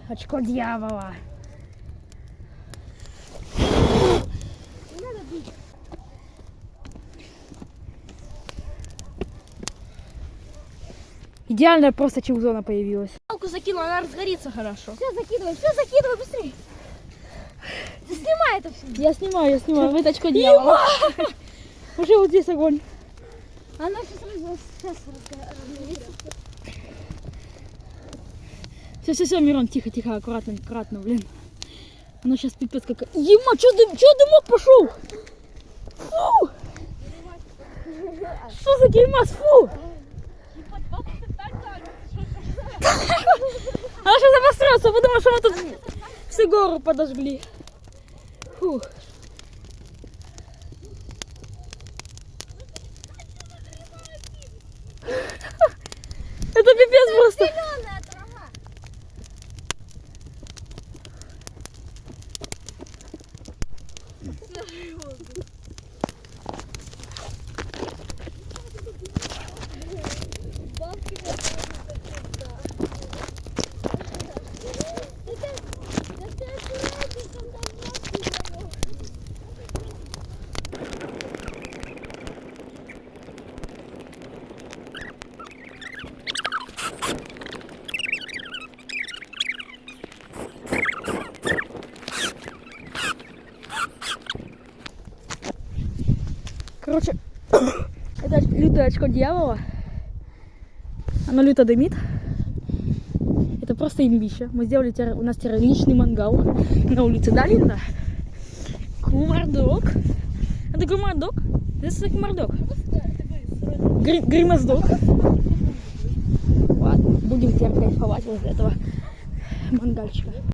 Очко дьявола. Не надо бить. Идеальная просто чилзона появилась. Палку закинула, она разгорится хорошо. Все закидывай, быстрее. Снимай это все. Я снимаю. Вот очко дьявола. Уже вот здесь огонь. Она сейчас разгорится. Все, Мирон, тихо, аккуратно, блин. Оно сейчас пипец как... Ема, чё дымок пошел? Фу! Что за геймас, фу! Она сейчас обосрется, потому что мы тут всю гору подожгли. Фу. Это пипец просто. Зеленая трава. Короче, это лютое очко дьявола. Оно люто дымит. Это просто имбища. Мы сделали у нас личный мангал на улице Далина. Кумардок. Это гумардок. Это кумардок. Гримаздок. Ладно, будем теперь кайфовать возле этого мангальчика.